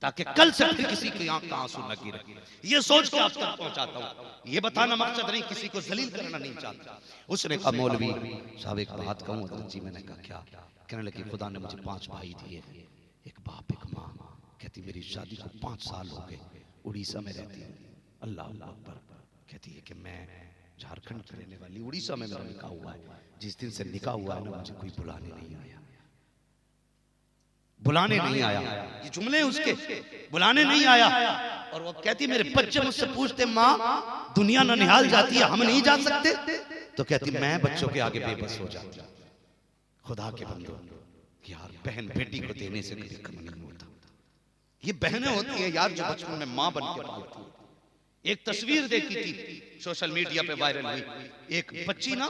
ताकि कल से फिर किसी की आंख का आंसू न गिरे। ये सोच के आप तक पहुंचाता हूं। ये बताना मकसद नहीं, किसी को जलील करना नहीं चाहता। उसने कहा मौलवी साहब एक बात कहूं हजरत जी। मैंने कहा क्या? कहने लगी खुदा ने मुझे 5 भाई दिए, एक बाप एक माँ। कहती मेरी शादी को 5 साल हो गए, उड़ीसा में रहती हूँ। अल्लाह अकबर। कहती है कि मैं झारखंड की रहने वाली, उड़ीसा में मेरा निकाह हुआ है। जिस दिन से निकाह हुआ है ना, मुझे कोई बुलाने नहीं आया, बुलाने नहीं आया। ये जुमले उसके, बुलाने नहीं आया। और वो कहती मेरे बच्चे मुझसे पूछते माँ दुनिया न निहाल जाती है, हम नहीं जा सकते? तो कहती मैं बच्चों के आगे बेबस हो जाती। खुदा के बंदो यार, बहन बेटी को देने से कभी कम नहीं होता। ये बहनें होती है यार जो बचपन में माँ बन के पालती है। एक तस्वीर देखी थी सोशल मीडिया पे वायरल हुई, एक बच्ची ना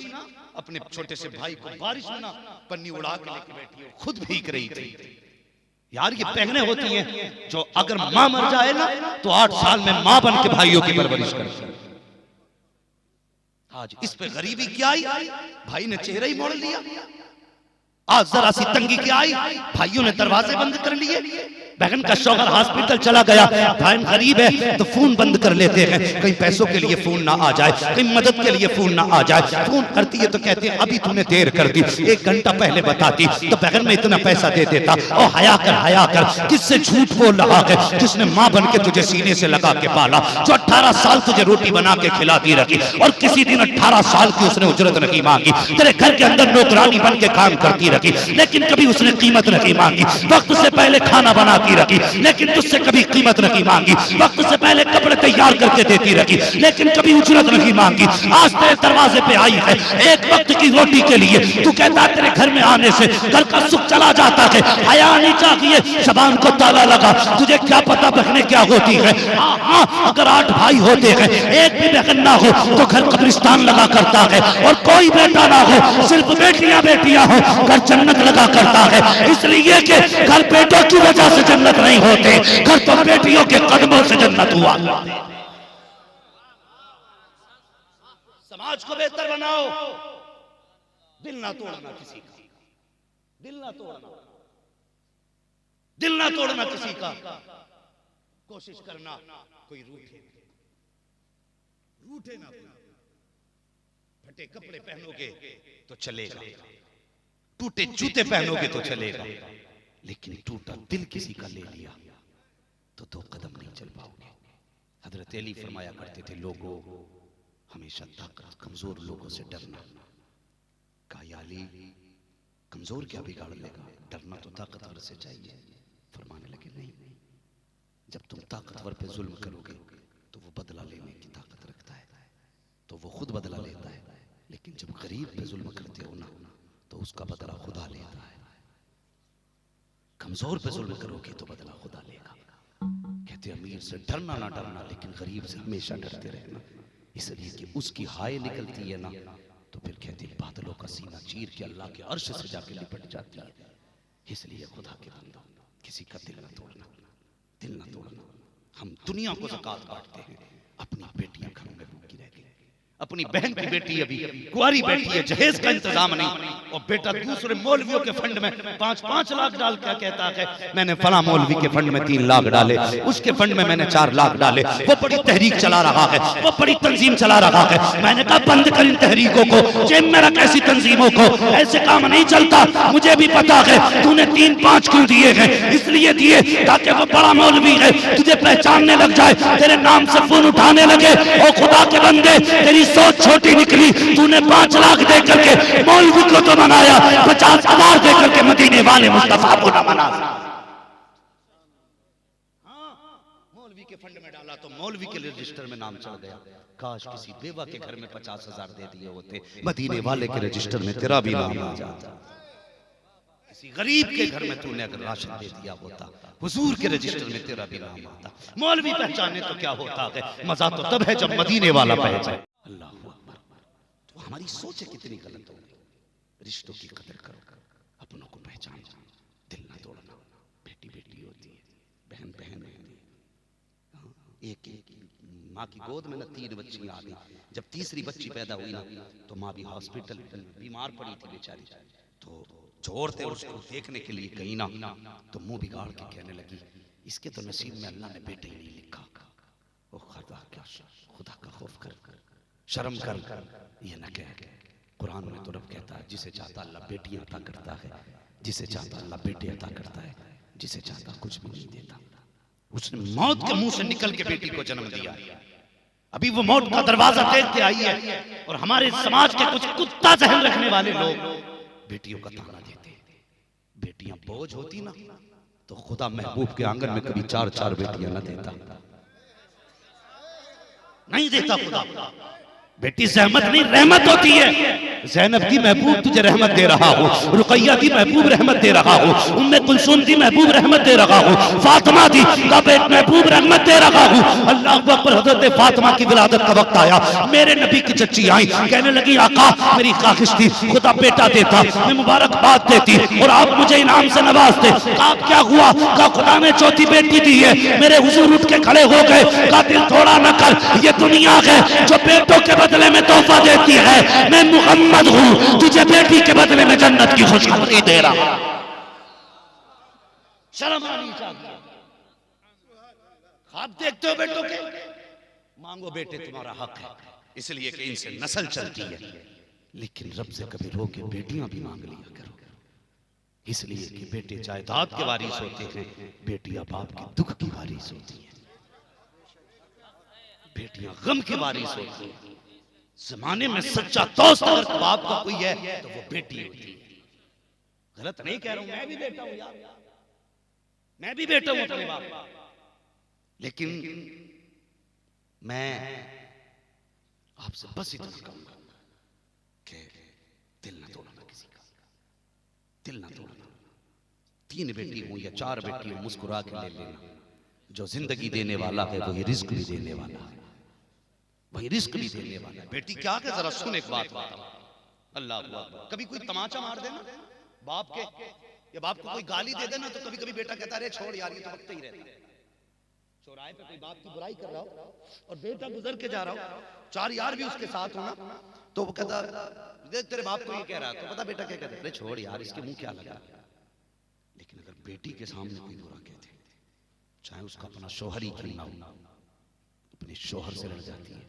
अपने छोटे से भाई को बारिश में ना पन्नी उड़ा के लेके बैठी है, खुद भीग रही थी। यार ये बहनें होती हैं जो अगर माँ मर जाए ना तो 8 साल में माँ बन के भाइयों की परवरिश करती है। आज इस पे गरीबी क्या आई, भाई ने चेहरा ही मोड़ लिया। आज जरा सी तंगी क्या आई, भाइयों ने दरवाजे बंद कर लिए। बहन का शौहर हॉस्पिटल चला गया, बहन गरीब है तो फोन बंद कर लेते हैं, कहीं पैसों के लिए फोन ना आ जाए, कहीं मदद के लिए फोन ना आ जाए। फोन करती है तो कहते हैं अभी तूने देर कर दी, 1 घंटा पहले बताती तो बहन में इतना पैसा दे देता। और हया कर, किससे झूठ बोल रहा है? जिसने माँ बन के तुझे सीने से लगा के पाला, जो 18 साल तुझे रोटी बना के खिलाती रखी, और किसी दिन 18 साल की उसने उजरत नहीं मांगी, तेरे घर के अंदर नौकरानी बन के काम करती रखी, लेकिन कभी उसने कीमत नहीं मांगी। वक्त से पहले खाना बनाती रखी, लेकिन तुझसे कभी कीमत नहीं मांगी। वक्त से पहले कपड़े तैयार करके देती रखी, लेकिन कभी उजरत नहीं मांगी। आज तेरे दरवाजे पे आई है एक वक्त की रोटी के लिए, तू कहता है तेरे घर में आने से घर का सुख चला जाता है। हया नहीं चाहिए, जबान को ताला लगा। तुझे क्या पता बहनें क्या होती है? हाँ, अगर 8 भाई होते हैं, एक भी बहन ना हो तो घर कब्रिस्तान लगा करता है, और कोई बेटा ना हो, सिर्फ बेटियां हो, घर जन्नत लगा करता है। इसलिए कि घर बेटों की वजह से जन्नत नहीं होते, घर तो बेटियों के कदमों से जन्नत हुआ। समाज को बेहतर बनाओ, दिल ना तोड़ना किसी का, दिल ना तोड़ना, दिल ना तोड़ना किसी का। कोशिश करना कोई रूठे ना। फटे कपड़े पहनोगे तो चलेगा, टूटे जूते पहनोगे तो चलेगा, लेकिन टूटा दिल किसी का ले लिया तो 2 कदम नहीं चल पाओगे। हजरत अली फरमाया करते थे लोगों हमेशा ताकत कमजोर लोगों से डरना। कहा अली कमजोर क्या बिगाड़ लेगा, डरना तो ताकतवर से चाहिए। फरमाने लगे नहीं, जब तुम ताकतवर पे जुल्म करोगे तो वो बदला लेने की ताकत रखता है, तो वो खुद बदला लेता है, लेकिन जब गरीब पे जुल्म करते हो ना तो उसका बदला खुदा लेता है। कमजोर पे जुल्म करोगे तो बदला खुदा लेगा। कहते अमीर से डरना ना डरना, लेकिन गरीब से हमेशा डरते रहना, इसलिए कि उसकी हाय निकलती है ना तो फिर कहते बादलों का सीना चीर के अल्लाह के अर्श से जाके लिपट जाती है। इसलिए खुदा के बंदो किसी का दिल ना तोड़ना, दिल ना तोड़ना। हम दुनिया को ज़कात बांटते हैं, अपनी बेटियां घरों में भूखी रह गई। अपनी बहन की बेटी अभी कुंवारी बैठी है, जहेज का इंतजाम नहीं, और बेटा दूसरे मौलवियों के फंड में 5-5 लाख डाल क्या कहता है मैंने फला मौलवी के फंड में 3 लाख डाले, उसके फंड में मैंने 4 लाख डाले। वो बड़ी तहरीक चला रहा है, वो बड़ी तंजीम चला रहा है। मैंने कहा बंद कर इन तहरीकों को, जेब में रख ऐसी तंजीमों को, ऐसे काम नहीं चलता। मुझे भी पता है तूने 3-5 क्यों दिए हैं, इसलिए दिए ताकि वो बड़ा मौलवी है तुझे पहचानने लग जाए, तेरे नाम से फोन उठाने लगे। ओ खुदा के बंदे तेरी सोच छोटी निकली, तूने 5 लाख दे करके मौलवी को तो मनाया, 50,000 दे करके मदीने वाले मुस्तफा को न मना। मौलवी के फंड में डाला तो मौलवी के रजिस्टर में नाम चढ़ गया। काश किसी बेवा के घर में 50,000 दे दिए होते, मदीने वाले के रजिस्टर में तेरा भी नाम आ जाता। किसी गरीब के घर में तूने अगर राशन दे दिया होता, हुजूर के रजिस्टर में तेरा भी नाम आता। मौलवी पहचाने तो क्या होता है, मजा तो तब है जब मदीने वाला पहचाने। अल्लाह अकबर। तो हमारी सोच कितनी गलत हो गई। रिश्तों की कदर करो, अपनों को पहचानो, दिल ना तोड़ना। बेटी बेटी होती है, बहन बहन होती है। एक माँ की गोद में ना 3 बच्चियां आ गई। जब तीसरी बच्ची पैदा हुई ना तो माँ भी हॉस्पिटल बीमार पड़ी थी बेचारी। तो जोर थे उसको देखने के लिए गई ना तो मुंह बिगाड़ के कहने लगी इसके तो नसीब में अल्लाह ने बेटे ही नहीं लिखा। ओ खुदा, क्या खुदा का खौफ कर, शर्म कर, ये न कह। कुरान में तो रब कहता है जिसे चाहता अल्लाह बेटियां अता करता है, जिसे चाहता अल्लाह बेटे अता करता है, जिसे चाहता कुछ भी नहीं देता। उसने मौत के मुंह से निकल के बेटी को जन्म दिया। अभी वो मौत का दरवाजा देखते आई है और हमारे समाज के कुछ कुत्ता जहन रखने वाले लोग बेटियों का ताना देते। बेटियां बोझ होती ना तो खुदा महबूब के आंगन में कभी 4-4 बेटियां न देता, नहीं देता खुदा। बेटी जहमत नहीं रहमत होती है। ज़ैनब की महबूब तुझे रहमत दे रहा हो, रुकैया की महबूब रहमत दे रहा हो, उम्मे कुलसूम की महबूब रहमत दे रहा हो, फातिमा की महबूब रहमत दे रहा हूँ। अल्लाह अकबर। हज़रत फातिमा की विलादत का वक्त आया, मेरे नबी की चच्ची आई, कहने लगी आका मेरी ख्वाहिश थी खुदा बेटा देता, मैं मुबारकबाद देती और आप मुझे इनाम से नवाजते। आप क्या हुआ? कहा खुदा ने चौथी बेटी दी है। मेरे हुजूर उठ के खड़े हो गए, कहा दिल थोड़ा न कर, ये दुनिया है जो बेटों के बदले में तोहफा देती है। मैं मुहम्मद हूं, तुझे बेटी के बदले में जन्नत की खुशखबरी दे रहा। शर्म आनी चाहिए। ख्वाब देखते हो बेटों के, मांगो बेटे तुम्हारा हक है, इसलिए कि इनसे नस्ल चलती है। लेकिन रब से कभी रो के बेटियां भी मांग लिया करो, इसलिए कि बेटे जायदाद के वारिस होते हैं, बेटियां बाप के दुख की वारिस होती हैं, बेटियां गम की वारिस होती हैं। जमाने में सच्चा दोस्त अगर बाप का कोई है तो वो बेटी होती है। गलत नहीं कह रहा हूं, मैं भी बेटा हूं यार, मैं भी बेटा हूं अपने बाप का। लेकिन मैं आपसे बस इतना कहूंगा कि दिल ना तोड़ना, किसी का दिल ना तोड़ना। 3 बेटी हो या 4 बेटी हो, मुस्कुरा के ले लेना। जो जिंदगी देने वाला है वही रिस्क भी देने वाला है, वही रिस्क भी देने वाला है। बेटी क्या है, जरा सुन एक बात बताओ। अल्लाह अकबर। कभी कोई तमाचा मार देना बाप के, या बाप को कोई गाली दे देना तो कभी कभी बेटा कहता है अरे छोड़ यार, ये तो वक्त ही रहता है। चौराहे पे कोई बाप की बुराई कर रहा हो और बेटा गुजर के जा रहा हो, 4 यार भी उसके साथ हो ना, तो वो कहता देख तेरे बाप को ये कह रहा है, तो पता बेटा क्या कहता है, अरे छोड़ यार इसके मुंह क्या लगा। लेकिन अगर बेटी के सामने कोई बुरा कहते, चाहे उसका अपना शोहर ही क्यों ना हो, अपने शोहर से लड़ जाती है,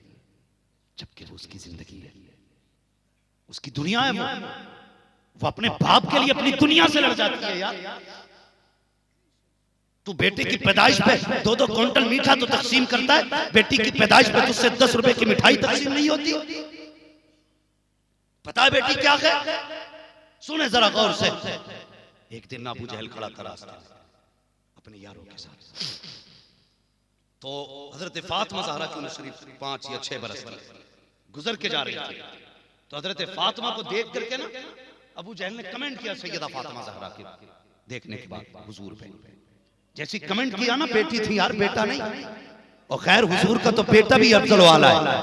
जबकि वो उसकी जिंदगी है, उसकी दुनिया है। वो अपने बाप के लिए अपनी दुनिया से लड़ जाती है यार। तू बेटे की पैदाइश पे 2-2 क्विंटल मीठा तो तकसीम करता है, बेटी की पैदाइश पे तुझसे 10 रुपए की मिठाई तकसीम नहीं होती। पता है बेटी क्या है? सुने जरा गौर से। एक दिन अबू जहल खड़ा था रास्ते में अपने यारों के साथ, तो हजरत फातिमा ज़हरा की उम्र शरीफ 5 या 6 बरस की, गुजर के जा रही थी। तो हजरत फातिमा को देख करके ना अबू जहल ने कमेंट किया सैयदा फातिमा ज़हरा के देखने के बाद हुजूर पे। जैसे कमेंट किया ना, बेटी थी यार, बेटा नहीं। और खैर हुजूर का तो बेटा भी अफजल वाला है।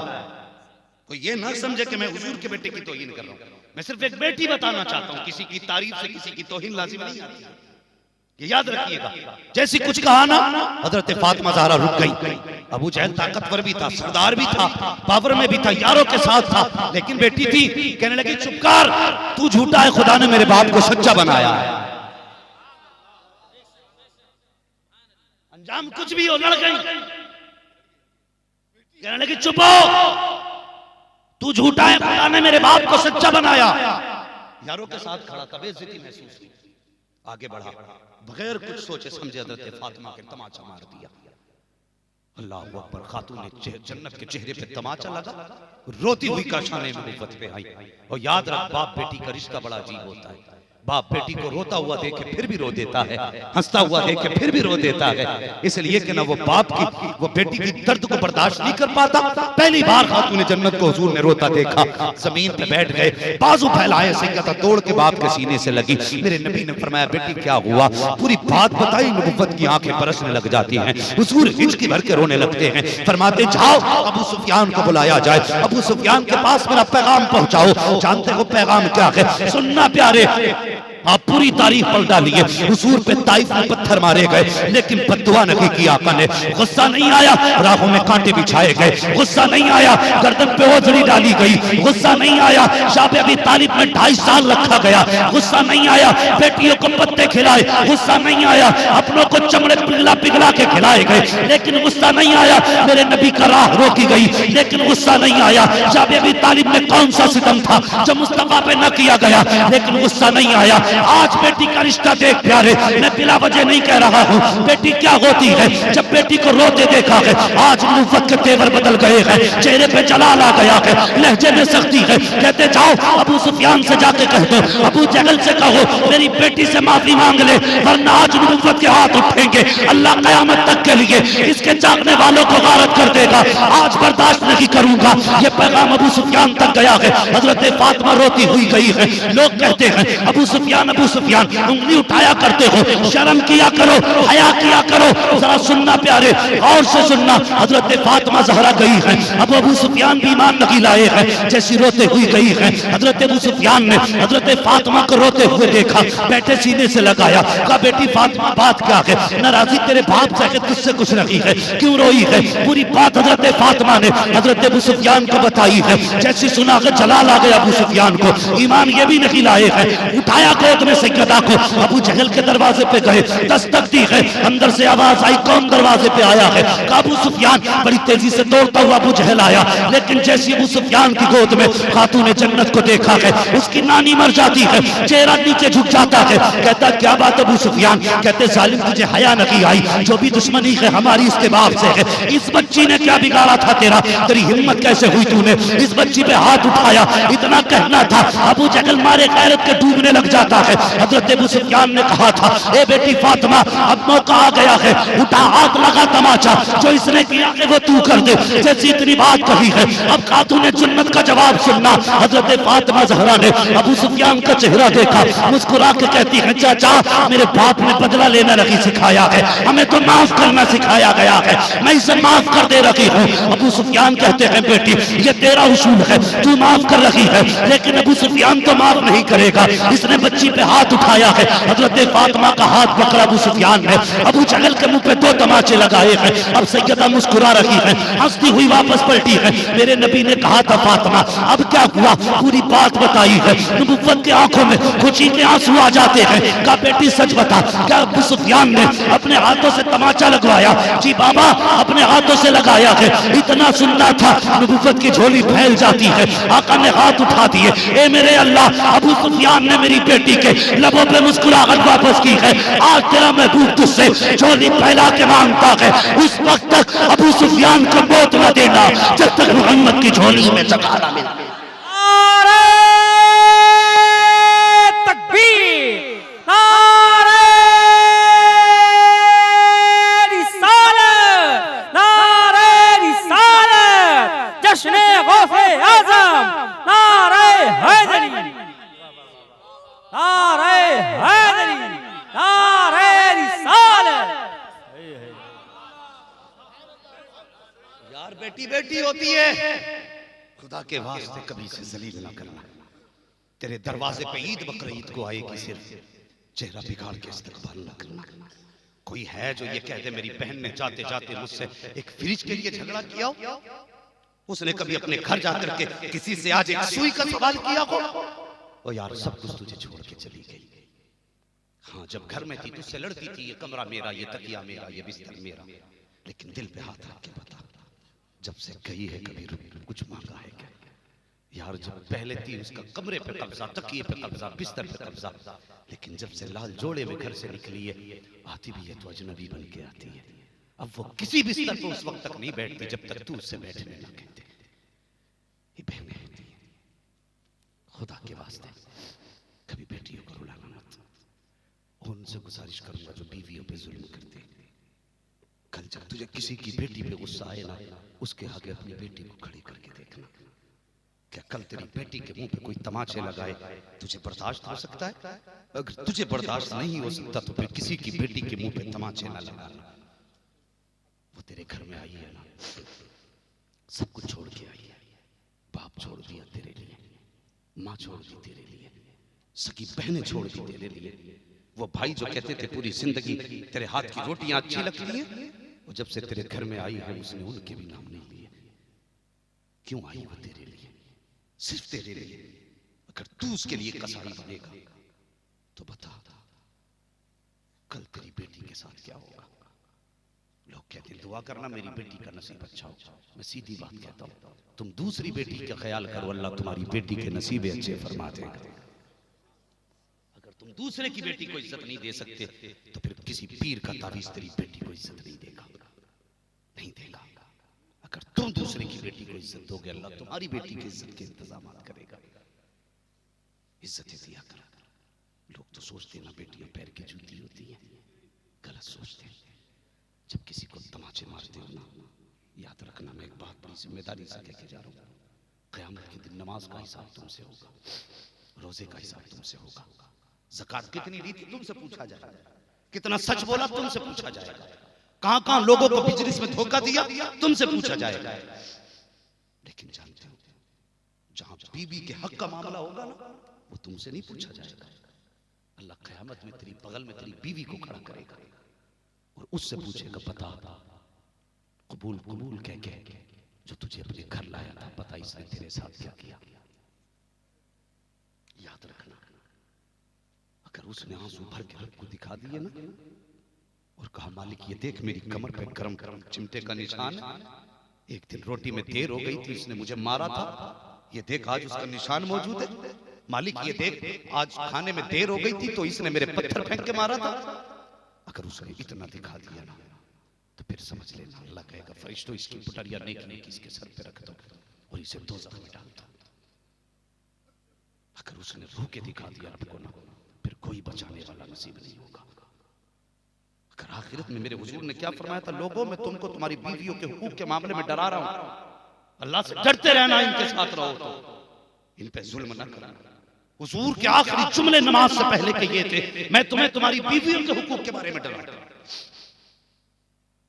कोई ये ना समझे कि मैं हुजूर के बेटे की तौहीन कर रहा हूं। मैं सिर्फ एक बेटी बताना चाहता हूं, किसी की तारीफ से किसी की तौहीन लाजिम नहीं आती, ये याद रखिएगा। जैसी कुछ कहा ना, हजरत फातिमा ज़हरा रुक गई। अबू जहल ताकतवर भी था, सरदार भी था, पावर में भी था, यारों के साथ था, लेकिन बेटी थी। कहने लगी चुप कर, तू झूठा है, खुदा ने मेरे बाप को सच्चा बनाया है। अंजाम कुछ भी हो, लड़ गई। कहने लगी चुप हो, तू झूठा है, खुदा ने मेरे बाप को सच्चा बनाया। यारों के साथ खड़ा था, बेइज्जती महसूस की, आगे बढ़ा, बगैर कुछ सोचे समझे हजरत फातिमा के तमाचा मार दिया। अल्लाह अकबर। खातून ने जन्नत के चेहरे पे तमाचा लगा, रोती हुई काशाने नबुव्वत पे आई। और याद रख, बाप बेटी का रिश्ता बड़ा अजीब होता है। बाप बेटी को रोता हुआ देखे फिर भी रो देता है, हंसता हुआ देखे फिर भी रो देता है, इसलिए कि ना वो बाप की, वो बेटी की दर्द को बर्दाश्त नहीं कर पाता। पहली बार खातून जन्नत को हुजूर ने रोता देखा, जमीन पे बैठ गए, बाजू फैलाए, सैयदा दौड़ के बाप के सीने से लगी। मेरे नबी ने फरमाया बेटी क्या हुआ? पूरी बात बताई, नबुव्वत की आंखें बरसने लग जाती हैं, हुजूर हिचकी भर के रोने लगते हैं। फरमाते जाओ अबू सुफियान को बुलाया जाए, अबू सुफियान के पास मेरा पैगाम पहुंचाओ। जानते हो पैगाम क्या है? सुनना प्यारे, आप पूरी तारीख पढ़ डालिए। हुजूर पे ताइफ में पत्थर मारे गए लेकिन बद्दुआ नहीं की आका ने। गुस्सा नहीं आया, राहों में कांटे बिछाए गए। गुस्सा नहीं आया, गर्दन पे ओझड़ी डाली गई। गुस्सा नहीं आया, शाह अबी तालिब में 2.5 साल रखा गया। गुस्सा नहीं आया, बेटियों को पत्ते खिलाए। गुस्सा नहीं आया, अपनों को चमड़े पिघला पिघला के खिलाए गए। लेकिन गुस्सा नहीं आया, मेरे नबी का राह रोकी गई। लेकिन गुस्सा नहीं आया, शाह अबी तालिब में कौन सा सितम था जो मुस्तफा पे न किया गया। लेकिन गुस्सा नहीं आया। आज बेटी का रिश्ता देख प्यारे, मैं बिला वजह नहीं कह रहा हूँ। बेटी क्या होती है, जब बेटी को रोते देखा है। आज नबुव्वत के तेवर बदल गए हैं, चेहरे पे जलाल आ गया है, लहजे में सख्ती है। कहते जाओ अबू सुफियान से जाके कह दो, अबू जहल से कहो मेरी बेटी से माफी मांग ले, वरना आज नबुव्वत के हाथ उठेंगे अल्लाह कयामत तक के लिए इसके जागने वालों को गारत कर देगा। आज बर्दाश्त नहीं करूंगा। ये पैगाम अबू सुफियान तक गया है। हजरत फातिमा रोती हुई गई है। लोग कहते हैं अबू सुफियान उंगली उठाया करते हो, शर्म किया करो, हया किया करो। जरा सुनना प्यारे, और से सुनना। हजरत फातिमा ज़हरा गई है, अब अबू सुफियान भी ईमान नहीं लाए हैं। जैसी रोते हुई गई है, हजरत अबू सुफियान ने हजरत फातिमा को रोते हुए देखा, बैठे सीने से लगाया, कहा बेटी फातिमा बात क्या है, नाराजी तेरे बाप से तुझसे कुछ नहीं है, क्यों रोई है। पूरी बात हजरत फातिमा ने हजरत अबू सुफियान को बताई है। जैसी सुना के जलाल आ गया अबू सुफियान को, ईमान ये भी नहीं लाए हैं। उठाया गोद में सैयदा को, अबू जहल के दरवाजे पे गए, दस्तक दी है। अंदर से आवाज आई, कौन दरवाजे पे आया है। अबू सुफियान बड़ी तेजी से दौड़ता हुआ अबू जहल आया। लेकिन जैसी अबू सुफियान की गोद में खातून जन्नत को देखा है, उसकी नानी मर जाती है, चेहरा नीचे झुक जाता है। कहता क्या बात अबू सुफियान। कहते जालिम तुझे हया नहीं आई, जो भी दुश्मनी है हमारी इसके बाप से है। इस बच्ची ने क्या बिगाड़ा था तेरा, तेरी हिम्मत कैसे हुई तूने इस बच्ची पे हाथ उठाया। इतना कहना था, अबू जहल मारे गैरत के डूबने लग जाता है। हजरत अबू सुफियान ने कहा था, ए बेटी फातिमा अब मौका आ गया है, उठा हाथ लगा तमाचा, जो इसने किया है वो तू कर दे। जैसी इतनी बात कही है, अब खातून जन्नत का जवाब सुनना। हजरत फातिमा ज़हरा ने अबू सुफियान का चेहरा देखा, मुस्कुरा के कहती है चाचा मेरे बाप ने बदला लेना नहीं सिखाया है, हमें तो माफ करना सिखाया गया है, मैं इसे माफ कर दे रही हूँ। अबू सुफियान कहते हैं बेटी ये तेरा उसूल है, तू माफ कर रही है, लेकिन अबू सुफियान तो माफ नहीं करेगा। इसने बच्ची पे हाथ उठाया है। हजरत फातिमा का हाथ पकड़ा अबू सुफियान ने, अबू जहल के मुंह पे 2 तमाचे लगाए हैं। अब सैयदा मुस्कुरा रही है, हंसती हुई वापस पलटी है। मेरे नबी ने कहा था फातिमा अब क्या हुआ, पूरी बात बताई है। नबुव्वत की आंखों में खुशी के आंसू आ जाते हैं। कहा बेटी सच बता, क्या अबू सुफियान ने अपने हाथों से तमाचा लगवाया। जी बाबा अपने हाथों से लगाया है। इतना सुनना था, नबुव्वत की झोली फैल जाती है। आका ने हाथ उठा दिए, ए मेरे अल्लाह अबू सुफियान ने मेरी बेटी के लबों पे मुस्कुराहट वापस की है। आज तेरा महबूब तुझसे झोली फैला के मांगता है, उस वक्त तक अबू सुफियान को मौत न देना जब तक मोहम्मद की झोली में जगह न मिले। यार बेटी बेटी होती है, खुदा के वास्ते कभी से जलील ना करना। तेरे दरवाजे पे ईद बकरीद को आएगी, सिर्फ चेहरा बिगाड़ के इस्तकबाल ना करना। कोई है जो ये कह दे मेरी बहन ने जाते जाते मुझसे एक फ्रिज के लिए झगड़ा किया हो, उसने कभी अपने घर जाकर के किसी से आज एक सुई का सवाल किया हो। ओ यार सब कुछ तुझे छोड़ के चली गई। हाँ जब घर में थी तुझसे लड़ती थी, ये कमरा मेरा, ये तकिया मेरा, ये बिस्तर मेरा, लेकिन दिल पे हाथ रख के बता जब से गई है कभी कुछ मांगा है क्या। यार जब पहले थी उसका कमरे पे कब्जा, तकिए पे कब्जा, बिस्तर पे कब्जा, लेकिन जब से लाल जोड़े में घर से निकली है, आती भी है तो अजनबी बन के आती है। अब वो किसी बिस्तर पे उस वक्त तक नहीं बैठती जब तक तू उससे बैठने ना कहते। ये बहनें होती हैं, खुदा के वास्ते कभी बेटियों को रुलाना मत। उनसे गुजारिश करूंगा जो बीवियों पे जुल्म करते, कल जब तुझे किसी की बेटी पे गुस्सा आए ना, उसके आगे अपनी बेटी को खड़ी करके देखना। क्या कल तेरी बेटी के मुंह पे कोई तमाचे लगाए तुझे बर्दाश्त हो सकता है? अगर तुझे बर्दाश्त नहीं हो सकता तो फिर किसी की बेटी के मुंह पे तमाचे ना लगाना। वो तेरे घर में आई है ना, सब कुछ छोड़ के आई है। बाप छोड़ दिया तेरे लिए, माँ छोड़ दी तेरे लिए, सगी बहनें छोड़ दी तेरे लिए। वो भाई जो कहते थे पूरी जिंदगी तेरे हाथ की रोटियां अच्छी लगती हैं, और जब से तेरे घर में आई है उसने उनके भी नाम नहीं लिए। क्यों आई वो तेरे लिए? सिर्फ तेरे लिए। अगर तू उसके लिए कसाई बनेगा तो बता कल तेरी बेटी के साथ क्या होगा। लोग कहते हैं दुआ करना मेरी बेटी का नसीब अच्छा हो। मैं सीधी बात कहता हूं, तुम दूसरी बेटी का ख्याल करो, अल्लाह तुम्हारी बेटी के नसीबे अच्छे फरमा देगा। अगर तुम दूसरे की बेटी को इज्जत नहीं दे सकते तो फिर किसी पीर का तावीज तेरी बेटी को इज्जत नहीं देगा, नहीं देगा। अगर तुम दूसरे की बेटी को इज्जत दोगे, अल्लाह तुम्हारी बेटी की इज्जत के इंतजाम करेगा। इज्जत दिया कर। लोग तो सोचते ना बेटियां पैर की जूती होती हैं, गलत सोचते हैं। जब किसी को तमाचे मारते हो ना, याद रखना, मैं एक बात बड़ी जिम्मेदारी से कह के जा रहा हूँ, क़यामत के दिन नमाज का हिसाब तुमसे होगा, रोजे का हिसाब तुमसे होगा, ज़कात कितनी दी थी तुमसे पूछा जाएगा, कितना सच बोला तुमसे पूछा जाएगा, कहां कहां लोगों को बिजनेस में धोखा दिया तुमसे पूछा जाएगा। लेकिन जानते हो, जहां बीवी के हक का मामला होगा ना, वो तुमसे नहीं पूछा जाएगा। अल्लाह क़यामत में तेरी बगल में तेरी बीवी को खड़ा करेगा और उससे पूछेगा, बता कबूल कबूल कह के जो तुझे अपने घर लाया था, पता इसने तेरे साथ क्या किया। याद रखना, अगर उसने आंसू भर के रब को दिखा दिए ना और कहा मालिक ये देख मेरी कमर पे गरम गरम चिमटे का निशान, एक दिन रोटी में देर हो गई थी, इसने मुझे मारा था, ये देख आज उसका निशान मौजूद है। मालिक ये देख आज खाने में देर हो गई थी तो इसने मेरे पत्थर फेंक के मारा था। अगर उसने इतना दिखा दिया ना तो फिर समझ लेना अल्लाह कहेगा फरिश्तों इसकी पुटरिया नेक नेक इसके सर पे रख दो और इसे दोज़ख में डाल दो। अगर उसने रू के दिखा दिया रब को ना, फिर कोई बचाने वाला नसीब नहीं होगा। अगर आखिरत में मेरे हुजूर ने क्या फरमाया था, लोगों में तुमको तुम्हारी बीवियों के हुकूक के मामले में डरा रहा हूं, अल्लाह से डरते रहना, इनके साथ रहो तो इन पे जुल्म न करना। हुजूर के आखिरी जुमले नमाज से पहले कहिए थे, मैं तुम्हें तुम्हारी बीवियों के हुकूक के बारे में डरा रहा हूं,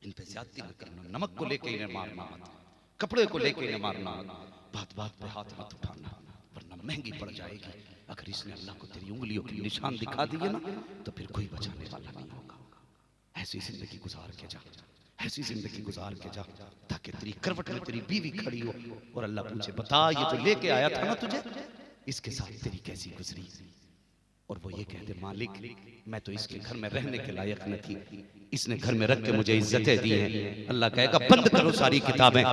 इन पे ज्यादती न करना, नमक को लेके इन्हें मारना मत, कपड़े को लेके इन्हें मारना मत, बात बात पे हाथ मत उठाना वरना महंगी पड़ जाएगी। अगर इसने अल्लाह को तेरी उंगलियों के निशान दिखा दिए ना तो फिर कोई बचाने वाला नहीं होगा। ऐसी जिंदगी गुजार के जा, ऐसी जिंदगी गुजार के जा ताकि तेरी करवट में तेरी बीवी खड़ी हो और अल्लाह पूछे बता ये जो लेके आया था ना तुझे, इसके साथ तेरी कैसी गुजरी। और वो ये कहते मालिक मैं तो इसके घर में रहने के लायक न थी, इसने घर में रख के मुझे इज्जतें दी हैं। अल्लाह कहेगा बंद करो सारी किताबें,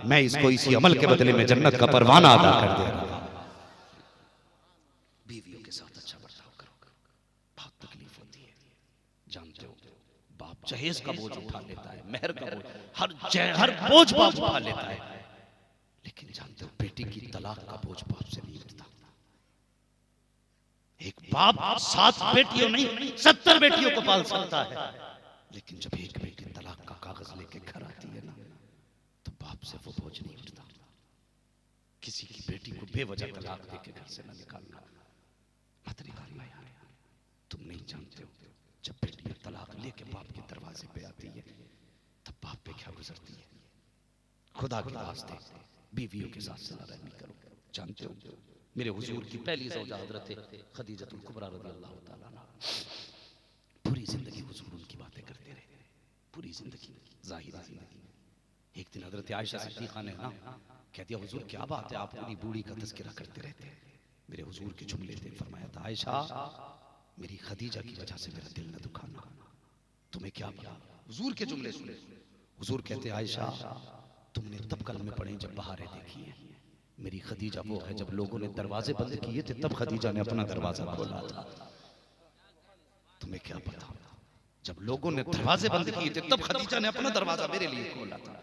मैं इसको इसी अमल के बदले में जन्नत का परवाना अदा कर दे रहा हूं। बीवियों के साथ अच्छा बर्ताव करो, बहुत तकलीफ होती है। जानते हो बाप जहेज का बोझ उठा लेता है, मेहर का बोझ, हर बोझ बाप उठा लेता है, लेकिन जानते हो बेटी की तलाक का बोझ बाप से नहीं उठता। एक बाप 7 बेटियों नहीं 70 बेटियों को पाल सकता है, लेकिन जब एक बेटी तलाक का कागज लेके घर आती है ना तो बाप से वो बोझ नहीं उठता। किसी की बेटी को बेवजह तलाक देके घर से न निकालना, मत निकालना यार। तुम नहीं जानते हो जब बेटियां तलाक लेके बाप के दरवाजे पे आती है तब बाप पे क्या गुजरती है। खुदा के वास्ते बीवियों के साथ सला रहमी करो। जानते हो मेरे हुजूर की पहली ज़ौजा हज़रत खदीजतुल कुबरा रज़ियल्लाहु ताला अन्हा, पूरी जिंदगी हुजूर उनकी बातें करते रहे, पूरी जिंदगी ज़ाहिर जिंदगी। एक दिन हज़रत आयशा सिद्दीक़ा ने ना कह दिया हुजूर क्या बात है आप पूरी बूढ़ी का तज़किरा करते रहते हैं। मेरे हुजूर के जुमले थे, फरमाया था आयशा मेरी खदीजा की वजह से मेरा दिल न दुखाना, तुम्हें क्या पता। हुजूर के जुमले सुने, हुजूर कहते आयशा तुमने तब कलमे पढ़े जब बहारें देखी हैं, मेरी खदीजा वो है जब लोगों ने दरवाजे बंद किए थे तब खदीजा ने अपना दरवाजा खोला था। तुम्हें क्या पता जब लोगों ने दरवाजे बंद किए थे तब खदीजा ने अपना दरवाजा मेरे लिए खोला था।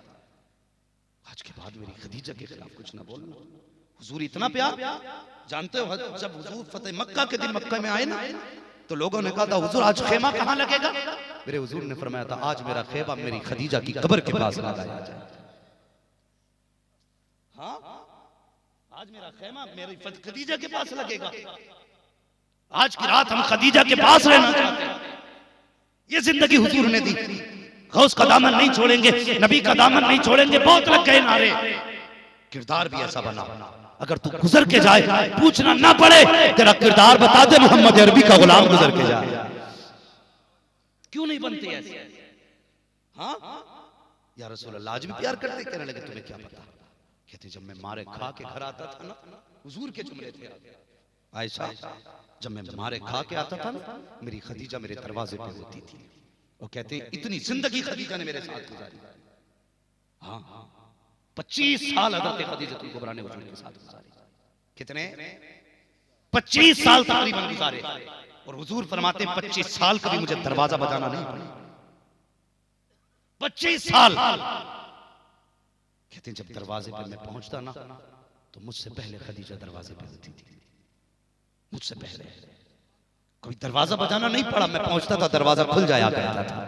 आज के बाद मेरी खदीजा के खिलाफ कुछ ना बोलना। हुजूर इतना प्यार, जानते हो जब हुजूर फतेह मक्का के दिन मक्का में आए ना तो लोगों ने कहा था हुजूर आज खेमा कहां लगेगा। मेरे हुजूर ने फरमाया था आज मेरा खेमा मेरी खदीजा की कब्र के पास लगाया जाए। हाँ आज मेरा खेमा मेरी खदीजा के पास लगेगा। आज की रात हम खदीजा के पास रहना चाहते हैं। ये जिंदगी हुजूर ने दी, गौस का दामन नहीं छोड़ेंगे, नबी का दामन नहीं छोड़ेंगे। बहुत लग गए नारे, किरदार भी ऐसा बना, अगर तू गुजर के जाए, पूछना ना पड़े, तेरा किरदार बता दे, मोहम्मद अरबी का गुलाम गुजर के जाए। क्यों नहीं बनते ऐसे? हाँ या रसूल अल्लाह आज भी प्यार करते? कहने लगे तुम्हें क्या पता? कहते जब मैं मारे खा के घर आता था ना, हुजूर के जुमले थे आयशा, जब मैं मारे खा के आता था ना, मेरी खदीजा मेरे दरवाजे पे होती थी और कहते इतनी जिंदगी खदीजा ने मेरे साथ गुजारी। हाँ 25 साल हज़रत खदीजतुल कुबरा ने हुजूर के साथ गुजारे। कितने? 25 साल तकरीबन गुजारे। और हुजूर फरमाते 25 साल कभी मुझे दरवाजा बजाना नहीं पड़ा। 25 साल। कहते हैं जब दरवाजे पर मैं पहुंचता ना, तो मुझसे पहले खदीजा दरवाजे पे होती थी, मुझसे पहले। कोई दरवाजा बजाना नहीं पड़ा, मैं पहुंचता था दरवाजा खुल जाया करता था।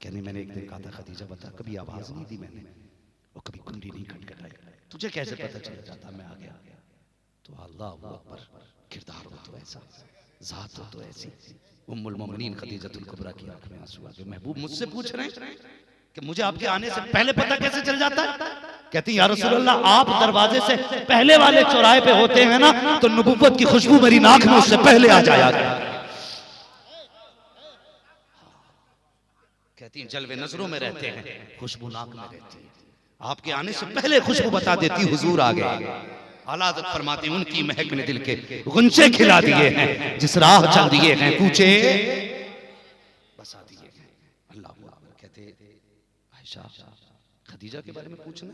कहने मैंने एक दिन कहा था खदीजा बता, कभी आवाज नहीं दी मैंने और कभी कुंडी नहीं खटखटाई, तुझे कैसे पता चल जाता मैं आ गया? तो अल्लाह अकबर, किरदार हो तो ऐसा, जात हो तो ऐसी। उम्मुल मोमिनीन खदीजतुल कुबरा की आंख में आंसू आ गए। महबूब मुझसे पूछ रहे हैं कि मुझे आपके आने से पहले पता कैसे चल जाता है? कहती या रसूल अल्लाह, आप दरवाजे से पहले वाले चौराहे पे होते हैं ना, तो नबुव्वत की खुशबू मेरी नाक में उससे पहले आ जाया। कहती हैं जलवे नजरों में रहते हैं, खुशबू नाक में रहती है। आपके आने से पहले खुशबू बता देती हुजूर आ गए। आला हज़रत फरमाती उनकी महक ने दिल के गुंचे खिला दिए हैं, जिस राह चल दिए हैं कूचे बसा दिए हैं। अल्लाह कहते आयशा खदीजा के बारे में पूछना,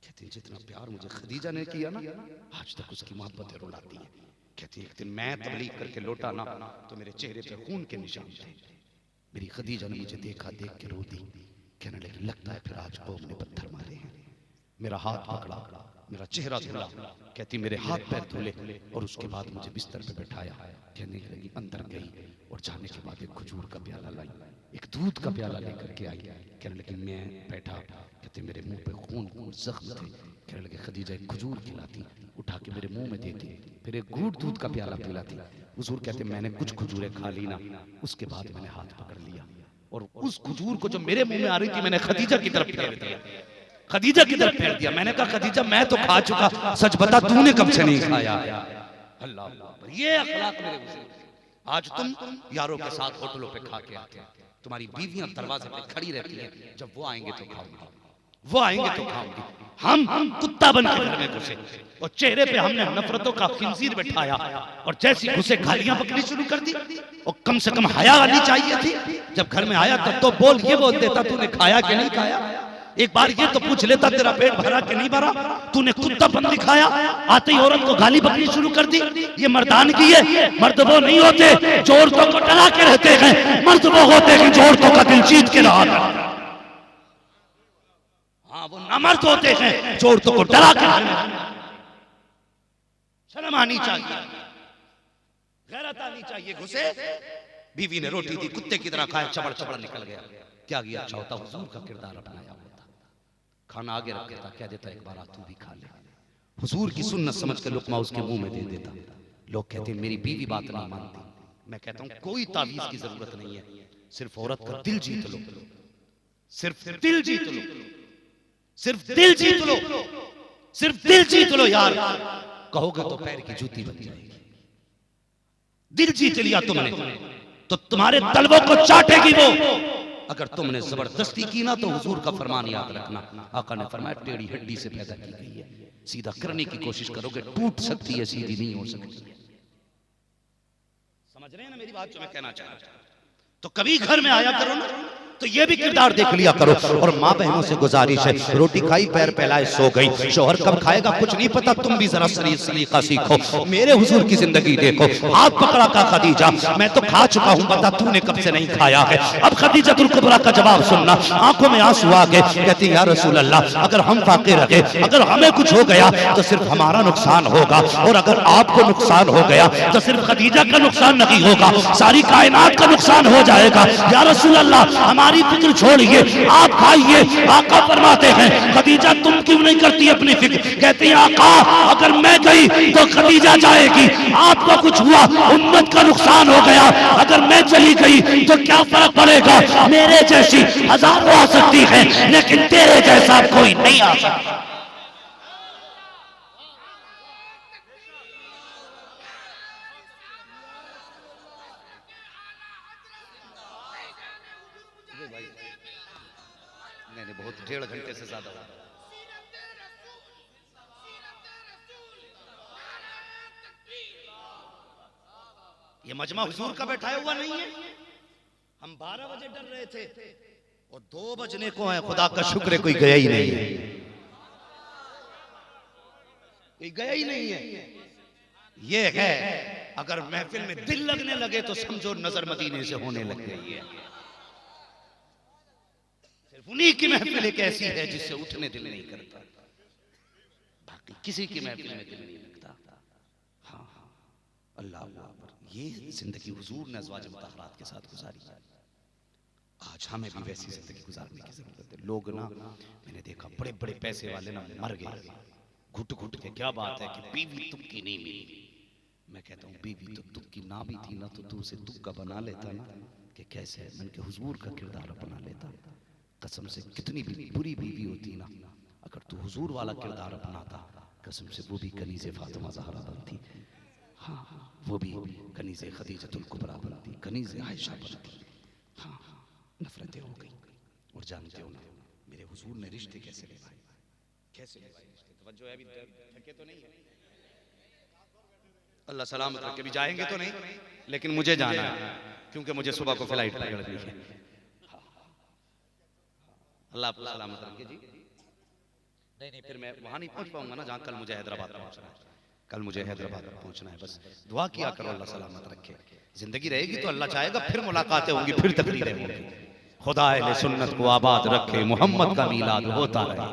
कहते जितना प्यार मुझे खदीजा ने किया ना, आज तक उसकी मोहब्बतें रुलाती है। कहती एक दिन मैं तबलीग करके लौटा ना, तो मेरे चेहरे पे खून के निशान थे। मेरी खदीजा ने मुझे देखा, देख के रो दी। कहने लगी लगता है फिर आज कौम ने पत्थर मारे हैं। मेरा हाथ पकड़ा, मेरा चेहरा धुला। कहती मेरे हाथ पैर धुले और उसके बाद मुझे बिस्तर पे बैठाया। कहने लगी अंदर गई और जाने के बाद एक खजूर का प्याला लाई, एक दूध का प्याला लेकर के आई। कहने लगी मैं बैठा, कहते मेरे मुंह पे खून जख्म थे। कहने लगे खदीजा एक खजूर खिलाती, उठा के मेरे मुंह में देती, फिर एक घूंट दूध का प्याला पिलाती। हुजूर कहते मैंने कुछ खजूरें खा ली ना, उसके बाद मैंने हाथ पकड़ लिया और उस खजूर को जो मेरे मुंह में आ रही थी मैंने खदीजा की तरफ फेर दिया, खदीजा की तरफ फेर दिया। मैंने कहा खदीजा मैं तो खा चुका, सच बता तूने कब से नहीं खाया? अल्लाह, ये अखलाक मेरे हुजूर। आज तुम यारों के साथ होटलों पे खा के आते हैं, तुम्हारी बीवियां दरवाजे पे खड़ी रहती हैं, जब वो आएंगे तो खाऊंगी, वो आएंगे तो खाऊंगी। हम कुत्ता बन के घर में घुसे और चेहरे पे हमने नफरतों का खिंजीर बिठाया और जैसी घुसे गालियां बकनी शुरू कर दी। और कम से कम हया आनी चाहिए थी। जब घर में आया तब तो बोल ये बोल देता तूने खाया कि नहीं खाया, एक बार ये तो पूछ लेता तेरा पेट भरा कि नहीं भरा, तूने कुत्तापन दिखाया। आते ही औरत को गाली बकनी शुरू कर दी। ये मर्दानगी है। मर्द वो नहीं होते जो औरतों को डरा के रहते हैं, मर्द वो होते हैं जो औरतों का दिल जीत के रहा था। हाँ वो नामर्द होते हैं जो औरतों को डरा के शर्म आनी चाहिए, गैरत आनी चाहिए। घुसे, बीवी ने रोटी दी, कुत्ते की तरह खाया, चबड़ चबड़ निकल गया। क्या किया? अच्छा होता हुजूर का किरदार अपनाया होता, खाना आगे रख देता, क्या देता एक बार आ तू भी खा ले। हुजूर की सुन्नत समझ के लुकमा उसके मुंह में दे देता। लोग कहते हैं मेरी बीवी बात नहीं मानती। मैं कहता हूं कोई तावीज की जरूरत नहीं है, सिर्फ औरत का दिल जीत लो, सिर्फ दिल जीत लो, सिर्फ दिल जीत लो, सिर्फ दिल जीत लो यार। कहोगे तो पैर की जूती बन जाएगी। दिल जीत लिया तुमने तो तुम्हारे तलवों को चाटेगी वो। अगर तुमने जबरदस्ती की ना तो हुजूर का फरमान याद रखना, आका ने फरमाया टेढ़ी हड्डी से पैदा की गई है, सीधा करने की कोशिश करोगे टूट सकती है, सीधी नहीं हो सकती। समझ रहे हैं ना मेरी बात जो मैं कहना चाह रहा हूं? तो कभी घर में आया करो ना तो ये भी किरदार देख लिया करो। और माँ बहनों से गुजारिश है, रोटी खाई पैर फैलाए सो गई, शोहर कब खाएगा कुछ नहीं पता, तुम भी जरा सलीका सीखो। मेरे हुजूर की जिंदगी देखो, हाथ पकड़ा का खदीजा मैं तो खा चुका हूँ, बता तूने कब से नहीं खाया है। अब खदीजतुल कुबरा का जवाब सुनना, आंखों में आंसू आ गए। कहती या रसूल अल्लाह अगर हम फाके रहे, अगर हमें कुछ हो गया तो सिर्फ हमारा नुकसान होगा, और अगर आपको नुकसान हो गया तो सिर्फ खदीजा का नुकसान नहीं होगा, सारी कायनात का नुकसान हो जाएगा। या रसूल अल्लाह हमारी फिक्र छोड़िए, आप खाइए। आका फरमाते हैं खदीजा तुम क्यों नहीं करती अपनी फिक्र? कहती है आका अगर मैं गई तो खदीजा जाएगी, आपको कुछ हुआ उम्मत का नुकसान हो गया, अगर मैं चली गई तो क्या फर्क पड़ेगा? मेरे जैसी हजारों आ सकती है लेकिन तेरे जैसा कोई नहीं आ सकता। गए भाई? नहीं नहीं, बहुत 1.5 घंटे से ज्यादा हुआ। ये मजमा हुजूर का बैठाया हुआ नहीं है। हम 12 बजे डर रहे थे और 2 बजने को है। खुदा का शुक्र है कोई गया ही नहीं है, कोई गया ही नहीं है। ये है, अगर महफिल में दिल लगने लगे तो समझो नजर मदीने से होने लग गई है। सिर्फ उन्हीं की महफिल एक ऐसी है जिससे उठने दिल नहीं करता, बाकी किसी की महफिल में दिल नहीं लगता। हाँ हाँ, अल्लाह अकबर। ये जिंदगी हुजूर ने अज़वाज मुतहहरात के साथ गुजारी। आज हमें भी वैसी जिंदगी गुजारने की जरूरत है। लोग ना, मैंने देखा बड़े बड़े पैसे वाले ना मर गए घुट घुट के। क्या बात है कि बीवी तुक्की नहीं मिली। मैं कहता हूँ बीवी तो तुक्की ना भी थी ना तो तू उसे तुक्का बना लेता ना, कि कैसे मन के हुजूर का किरदार अपना लेता। कसम से कितनी भी बुरी बीवी होती ना, अगर तू हुजूर वाला किरदार अपनाता, कसम से वो भी कनीज़े फातिमा ज़हरा बनती। हाँ, वो भी कनीज़े खदीजतुल कुबरा बनती, कनीज़े आयशा बनती। हाँ, नफरतें हो गई। और जानते हो ना मेरे हुजूर ने रिश्ते कैसे निभाए, कैसे निभाए रिश्ते। तवज्जो है, अभी थके तो नहीं है? अल्लाह सलामत रखे। भी जाएंगे तो नहीं, लेकिन मुझे जाना है क्योंकि मुझे सुबह को फ्लाइट पकड़नी है। अल्लाह आपको सलामत रखे जी। नहीं नहीं, फिर मैं वहां नहीं पहुंच पाऊंगा ना जहां कल मुझे हैदराबाद पहुंचना है। कल मुझे हैदराबाद पहुंचना है। बस दुआ किया करो अल्लाह सलामत रखे। जिंदगी रहेगी तो अल्लाह चाहेगा फिर मुलाकातें होंगी, फिर तकरीरें होंगी। खुदा अहले सुन्नत को आबाद रखे, मोहम्मद का मीलाद होता रहे।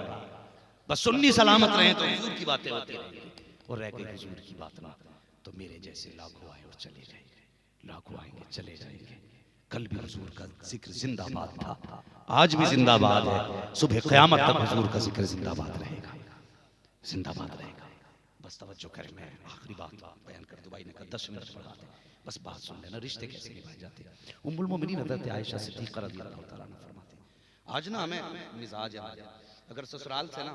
बस सुन्नी सलामत रहे तो हुजूर की बातें होती रहेंगी। और रह गई हुजूर की बात ना तो मेरे जैसे लाखों आए और चले जाएंगे, लाखों आएंगे चले जाएंगे। कल भी हुजूर का जिक्र जिंदाबाद था, आज भी जिंदाबाद है। सुबह क़यामत तक हुजूर का जिक्र जिंदाबाद रहेगा, जिंदाबाद रहेगा। बस तवज्जो करें, मैं आखिरी बात बयान कर दूं। भाई ने कहा 10 मिनट बढ़ा दे, बस बात सुन लेना। रिश्ते कैसे निभाए जाते हैं। उम्मुल मोमिनीन हज़रत आयशा सिद्दीक़ा रज़ियल्लाहु तआला अन्हा फरमाते हैं, आज ना हमें मिजाज है, अगर ससुराल से ना,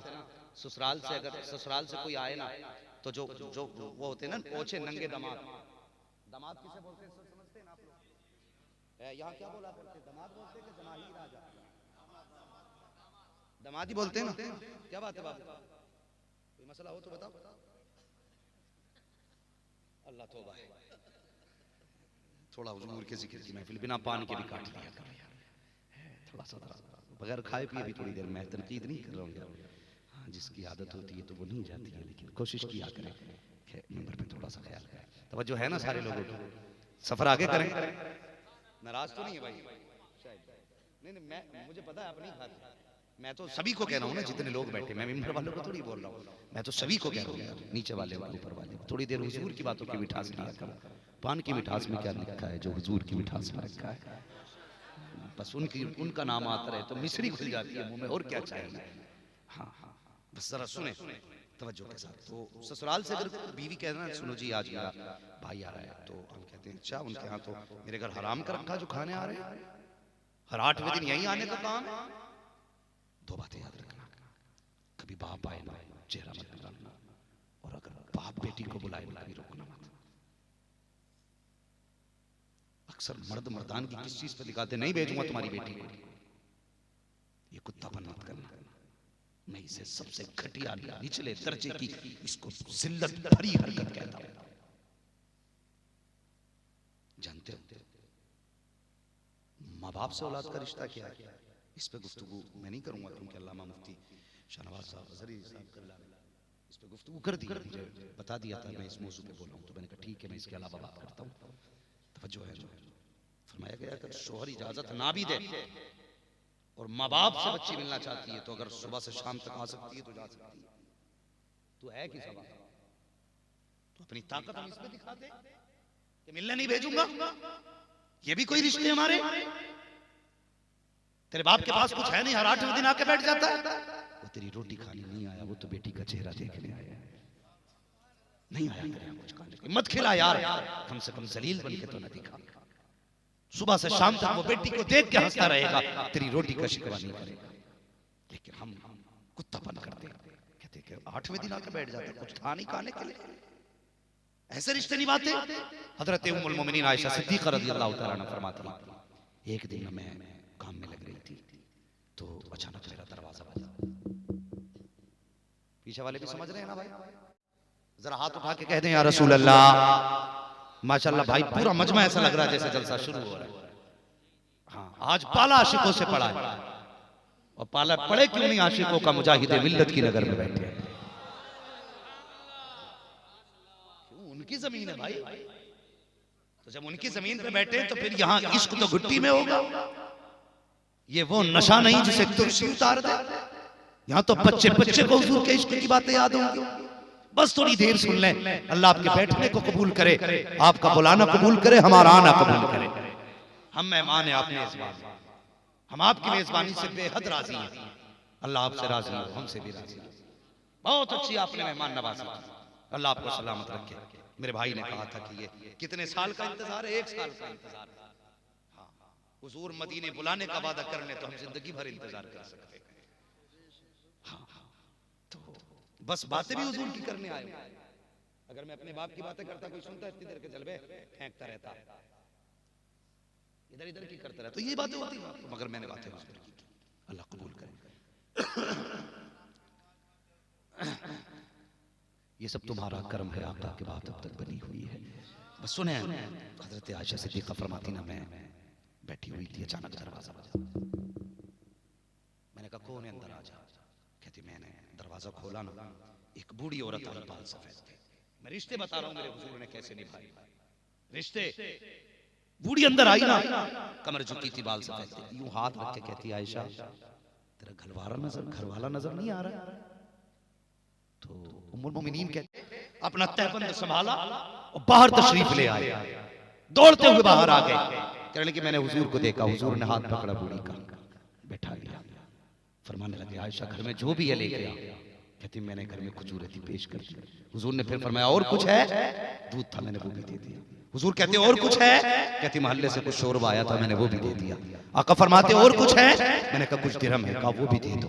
ससुराल से अगर ससुराल से कोई आए ना तो जो जो वो होते हैं ना ओछे नंगे दामाद, दामाद किसे बोलते हैं समझते हैं ना आप लोग? यहाँ क्या बोला करते हैं, दामाद बोलते हैं कि जमाही राजा? दामाद ही बोलते हैं ना। क्या बात है बाबू, कोई मसला हो तो बताओ। अल्लाह तौबा है, थोड़ा हुजूर के जिक्र की महफिल बिना पानी के भी काट लिया करो यार। थोड़ा सा बगैर खाए पिए भी थोड़ी देर मैं तनकीद नहीं कर रहा हूँ। हाँ, जिसकी आदत होती है तो वो नहीं जाती है, लेकिन कोशिश किया करें नंबर पे थोड़ा सा ख्याल करें। तवज्जो है ना सारे लोगों को? सफर आगे करें, नाराज तो नहीं है भाई? नहीं नहीं, मैं मुझे पता है आप नहीं खाते। मैं तो सभी को कह रहा हूँ ना जितने लोग बैठे, मैं मिंबर वालों को थोड़ी बोल रहा हूँ, मैं तो सभी को कह रहा हूँ, नीचे वाले व ऊपर वाले। थोड़ी देर हुजूर की बातों की मिठास लिया करो। पान की मिठास में क्या लिखा है जो हुजूर की मिठास में रखा है? बस उनका नाम आता रहे तो मिश्री खुल जाती है मुंह में, और क्या चाहिए। हाँ हाँ, बस जरा सुने तवज्जो के साथ। तो ससुराल से अगर बीवी कहना सुनो जी आज मेरा भाई आ रहा है, तो हम कहते हैं अच्छा उनके यहाँ तो मेरे घर हराम का रखा जो खाने आ रहे हैं, हर 8वें दिन यहीं आने का काम है। 2 बातें याद रखना, कभी बाप आए ना चेहरा मत निकालना, और अगर बाप बेटी को बुलाए ना कभी रोकना मत। अक्सर मर्द मर्दान की किस चीज पे दिखाते, नहीं भेजूंगा तुम्हारी बेटी को, ये कुत्तापन मत करना। मैं इसे सबसे घटिया निचले दर्जे की, इसको जिल्लत भरी हरकत कहता हूं। जानते हो माँ बाप से औलाद का रिश्ता क्या है? इस पे गुफ्तगू मैं नहीं करूंगा क्योंकि अल्लामा मुफ्ती शाहनवाज साहब अज़हरी साहब इस पे गुफ्तगू कर दी, मुझे बता दिया था मैं इस मौजू पे बोलूं, तो मैंने कहा ठीक है मैं इसके अलावा बात करता हूं। तवज्जो है, जो फरमाया गया अगर शोहर इजाजत ना भी दे और माँ बाप से बच्ची मिलना चाहती है तो अगर सुबह से शाम तक आ सकती है तो जा सकती है। तो है कि सब तो अपनी ताकत हम इसमें दिखाते कि मिलने नहीं भेजूंगा, ये भी कोई रिश्ते हमारे? तेरे बाप के पास कुछ है नहीं, हर 8वें दिन आके बैठ जाता है। वो तेरी रोटी खाने नहीं आया, वो तो बेटी का चेहरा देखने आया, नहीं आया तेरे कुछ खाने। मत खिला यार, कम से कम जलील बन के तो न दिखा। सुबह से शाम तक वो बेटी को देख के हंसता रहेगा, तेरी रोटी का शिकवा नहीं करेगा। लेकिन हम कुत्तापन करते, कहते कि 8वें दिन आके बैठ जाता, कुछ था नहीं खाने के लिए। ऐसे रिश्ते निभाते। हजरत उम्मुल मोमिनीन आयशा सिद्दीक़ा रज़ियल्लाहु तआला अन्हा फरमाती हैं, एक दिन मैं काम में लग रही पीछे वाले भी समझ रहे हैं ना भाई? जरा हाथ उठा के कह दें या रसूल अल्लाह। माशाल्लाह भाई पूरा मजमा ऐसा लग रहा है जैसे जलसा शुरू हो रहा है। हाँ, आज पाला आशिकों से पड़ा है, और पाला पड़े क्यों नहीं आशिकों का मुजाहिदे मिल्लत की नगर में बैठे हैं। उनकी जमीन है भाई, तो जब उनकी जमीन पे बैठे तो फिर यहाँ इश्क तो घुट्टी में होगा। ये वो नशा नहीं जिसे तुलसी उतार दे। यहाँ तो बच्चे बच्चे को हुजूर के इश्क की बातें याद होंगी। बस थोड़ी देर सुन लें। अल्लाह आपके बैठने को कबूल करे, आपका बुलाना कबूल करे, हमारा आना कबूल करे। हम मेहमान हैं आपके मेजबान, हम आपकी मेजबानी से बेहद राजी हैं। अल्लाह आपसे राजी हो, हमसे भी राजी। बहुत अच्छी आपने मेहमान नवाजी, अल्लाह आपको सलामत रखे। मेरे भाई ने कहा था कि ये कितने साल का इंतजार है? 1 साल का इंतजार। हाँ, हुजूर मदीने बुलाने का वादा कर ले तो हम जिंदगी भर इंतजार कर सकते हैं। हाँ, तो बस बातें भी हुजूर की करने आए। अगर मैं अपने बाप की बातें करता, कोई सुनता इतनी देर के जलवे फेंकता रहता, इधर इधर की करता रहता, तो ये बातें होती, मगर मैंने बातें हुजूर की, अल्लाह कबूल करे। ये सब तुम्हारा कर्म है, आपदा के बाद अब तक बनी हुई है। बस सुने, हजरत आयशा सिद्दीक़ा फरमाती ना, मैं बैठी हुई थी, अचानक दरवाजा बजा। मैंने कहा कौन है, अंदर आ जा। कहती मैंने दरवाजा खोला ना, एक बूढ़ी औरत आई, बाल सफेद थे। मैं रिश्ते बता रहा हूँ मेरे हुजूर ने कैसे निभाए रिश्ते। बूढ़ी अंदर आई ना, कमर झुकी थी, बाल सफेद थे, यूं हाथ रख के कहती आयशा तेरा घरवाला नजर नहीं आ रहा? तो उम्मुल मोमिनीन कहते अपना तहबंद संभाला और बाहर तशरीफ ले आए, दौड़ते हुए बाहर आ गए। कहने लगे मैंने हुजूर को देखा। हुजूर ने हाथ पकड़ा बूढ़ी का, बैठा लिया। फरमाने लगे आयशा घर में जो भी है लेके आ। कहती मैंने घर में खजूरें थी, पेश कर दी। हुजूर ने फिर फरमाया और कुछ है? दूध था, मैंने वो भी दे दिया। हुजूर कहते और कुछ है? कहती मोहल्ले से कुछ शोरबा आया था, मैंने वो भी दे दिया। आका फरमाते और कुछ है? मैंने कहा कुछ दिरहम है। कहा वो भी दे दो।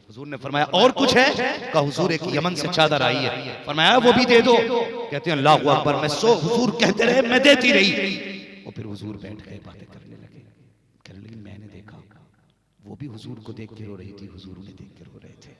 हुजूर ने फरमाया और कुछ है? कहा हुजूर एक यमन से चादर आई है। फरमाया वो भी दे दो। कहते हैं अल्लाहु अकबर। मैं हुजूर कहते रहे, मैं देती रही। और फिर हुजूर बैठ गए, बातें करने लगे। कहने लगे मैंने देखा वो भी हुजूर को देख के रो रही थी, हुजूर ने देख के रो रहे थे।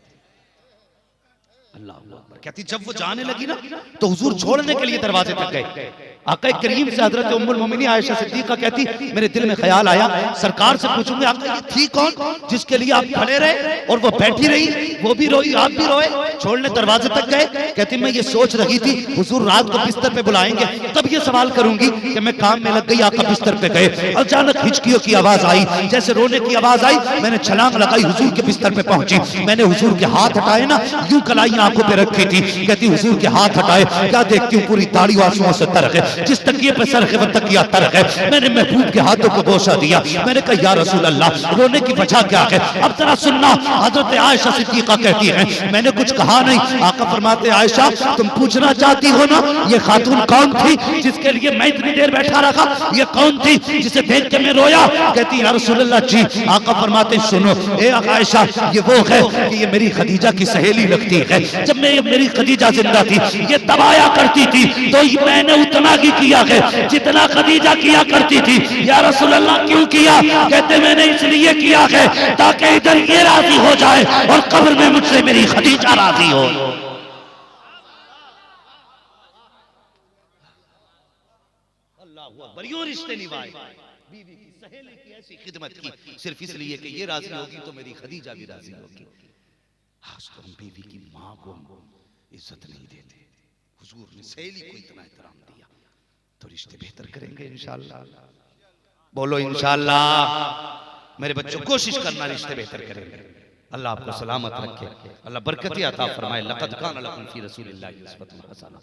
अल्लाह अकबर। कहती जब वो जाने लगी ना तो हुजूर छोड़ने के लिए दरवाजे तक गए। आका करीम से हजरत उम्मुल मोमिनीन आयशा सिद्दीक़ा कहती मेरे दिल में ख्याल आया सरकार से पूछूंगी आका ये थी कौन जिसके लिए आप खड़े रहे और वो बैठी रही, वो भी रोई आप भी रोए, छोड़ने दरवाजे तक गए। कहती मैं ये सोच रही थी हुजूर रात को बिस्तर पे बुलाएंगे, तब ये सवाल करूंगी कि मैं काम में लग गई। आका बिस्तर पे गए, अचानक हिचकियों की आवाज आई, जैसे रोने की आवाज आई। मैंने छलांग लगाई, हुजूर के बिस्तर पे पहुंची। मैंने हुजूर के हाथ हटाए ना, यूं कलाई आंखों पे रखी थी। कहती हुजूर के हाथ हटाए, क्या देखती हूँ पूरी दाढ़ी आंसुओं से तरक है, जिस तकिए पे सर है वो तकिया तरक है। मैंने महबूब के हाथों को बोसा दिया। मैंने कहा या रसूल अल्लाह रोने की वजह क्या है? अब जरा सुनना। हजरत आयशा सिद्दीक़ा कहती है मैंने कुछ कहा नहीं। आका फरमाते आयशा तुम पूछना चाहती हो ना ये खातून कौन थी जिसके लिए मैं इतनी देर बैठा रखा? ये कौन थी जिसे देख के मैं रोया? कहती या रसूल अल्लाह जी। आका फरमाते सुनो ए आयशा ये वो है कि ये मेरी खदीजा की सहेली लगती है। जब मैं मेरी खदीजा जिंदा थी ये दबाया करती थी तो मैंने उतना ही किया है जितना खदीजा किया करती थी। या रसूल अल्लाह क्यों किया? कहते मैंने इसलिए किया है ताकि इधर ये राजी हो जाए और कब्र में मुझसे मेरी खदीजा राजी हो। अल्लाह बड़ियों रिश्ते निभाए, बीवी की सहेली की ऐसी खिदमत की सिर्फ इसलिए कि ये राजी होगी तो मेरी खदीजा भी राजी होगी। तो हम बीवी की माँ को इज्जत नहीं देते, हुजूर ने सहेली को इतना एहतराम दिया तो रिश्ते बेहतर करेंगे इंशाअल्लाह। बोलो इंशाअल्लाह। मेरे बच्चों कोशिश करना रिश्ते बेहतर करेंगे। अल्लाह आपको सलामत रखे, अल्लाह बरकत अता फरमाए। लक़द कान लकुम फी रसूलिल्लाहि उस्वतुन हसना।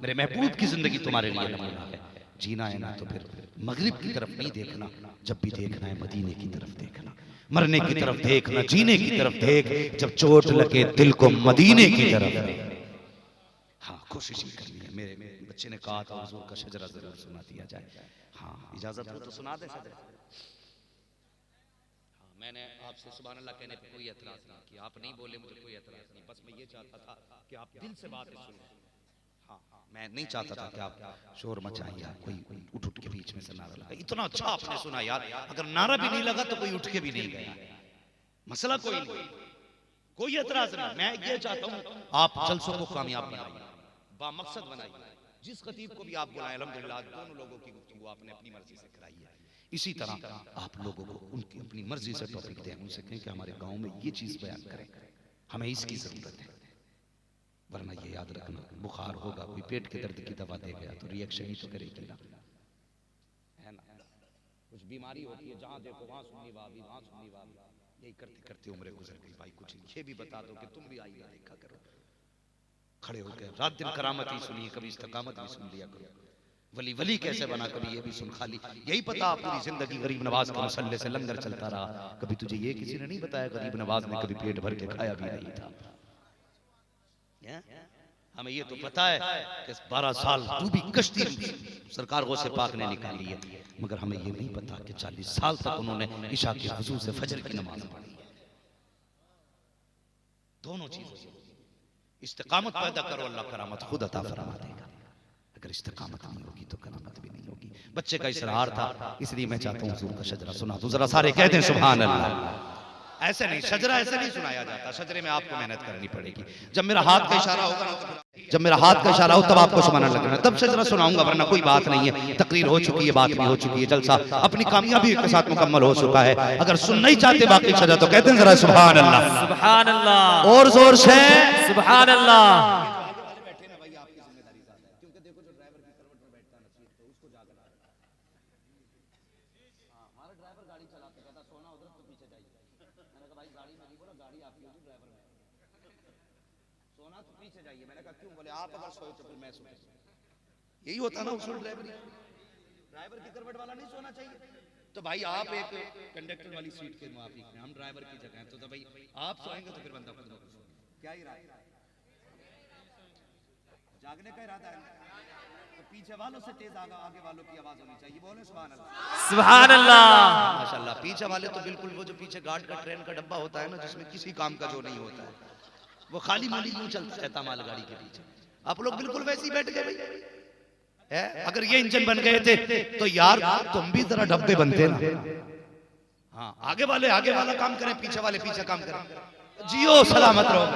मेरे महबूब की जिंदगी तुम्हारे लिए नमूना है। जीना है ना तो फिर मगरिब की तरफ नहीं देखना, जब भी देखना है मदीने की तरफ देखना। मरने की तरफ देखना, जीने की तरफ देख, जब चोट लगे दिल को मदीने की तरफ। हाँ कोशिश ही करनी है। मेरे बच्चे ने कहा था हुजूर का शजरा जरूर सुना दिया जाए। हाँ इजाजत हो तो सुना दे शजरा। हाँ मैंने आपसे सुभान अल्लाह कहने पे कोई एतराज नहीं किया, आप नहीं बोले मुझे कोई एतराज नहीं, बस मैं ये चाहता था कि आप दिल से बातें सुने। हाँ मैं नहीं चाहता था कि आप शोर मचाएं या कोई उठ के बीच में से नारा लगा। इतना अच्छा आपने सुना यार, अगर नारा भी नहीं लगा तो कोई उठ के भी नहीं गया, मसला कोई नहीं। कोई एतराज नहीं। मैं ये चाहता हूँ आप जलसों को कामयाब बनाइए, बामकसद बनाइए। जिस खतीब को भी आप बुलाएं, अल्हम्दुलिल्लाह दोनों लोगों की गुफ्तगू आपने अपनी मर्जी से कराई है। इसी तरह आप लोगों को उनकी अपनी मर्जी से टॉपिक दें, उनसे कहें कि हमारे गांव में ये चीज बयान करें, हमें इसकी जरूरत है। वरना ये याद रखना, बुखार होगा, कोई पेट के दर्द की दवा दे गया तो रिएक्शन ही तो करेगी ना, है ना। कुछ बीमारी होती है, जहां देखो वहां सुननी भाभी, वहां सुननी भाभी, यही करते करते उम्र गुजर गई। भाई कुछ ये भी बता दो कि तुम भी आईना देखा करो, खड़े होकर रात दिन करामत ही सुनिए, कभी इस्तकामत भी सुन लिया करो। वली वली कैसे बना, कभी ये भी सुन। खाली यही पता पूरी जिंदगी गरीब नवाज के मुसल्ले से लंगर चलता रहा, कभी तुझे ये किसी ने नहीं बताया गरीब नवाज ने कभी पेट भर के खाया भी नहीं था। हमें ये तो पता है कि 12 साल तू भी कश्ती सरकार गौसे पाक ने निकाली है, मगर हमें ये नहीं पता कि 40 साल तक उन्होंने इशा के वजू से फजर की नमाज पढ़ी है। दोनों चीजों से इस्तिकामत पैदा करो, अल्लाह करामत खुद अता फरमा देगा। अगर इस्तिकामत नहीं होगी तो करामत भी नहीं होगी। बच्चे का इसरार था, इसलिए मैं चाहता हूँ हुजूर का शजरा सुना दूं, जरा सारे कहते हैं सुभान अल्लाह। ऐसे नहीं, शजरा ऐसे नहीं सुनाया जाता, शजरे में आपको मेहनत करनी पड़ेगी। जब मेरा हाथ का इशारा होगा ना, जब मेरा हाथ का इशारा हो तब आपको सुनाना लगना, तब शजरा सुनाऊंगा, वरना कोई बात नहीं है। तकरीर हो चुकी है, बात भी हो चुकी है, जलसा अपनी कामयाबी के साथ मुकम्मल हो चुका है। अगर सुन नहीं चाहते बाकी शजरा तो कहते हैं जरा सुभान अल्लाह, सुभान अल्लाह, और जोर से सुभान अल्लाह। यही होता ना उसूल ड्राइवर की करवट वाला नहीं सोना चाहिए। तो भाई आप एक कंडक्टर वाली सीट के मुआफिक हैं, हम ड्राइवर की जगह हैं, तो भाई आप सोएंगे तो फिर बंदा खुद ना खुद क्या ही रहा, जागने का इरादा है तो पीछे वालों से तेज आगे वालों की आवाज होनी चाहिए। बोले सुभान अल्लाह, सुभान अल्लाह, माशाल्लाह। पीछे वाले तो बिल्कुल वो जो पीछे गार्ड का ट्रेन का डब्बा होता है ना, जिसमें किसी काम का जो नहीं होता है, वो खाली माली यूं चलता रहता मालगाड़ी के पीछे, आप लोग बिल्कुल वैसे ही बैठ गए भाई। अगर ये इंजन बन गए थे तो यार तुम भी जरा डब्बे बनते ना। हाँ, आगे वाला काम करें, पीछे वाले पीछे काम करें। जियो सलामत रहो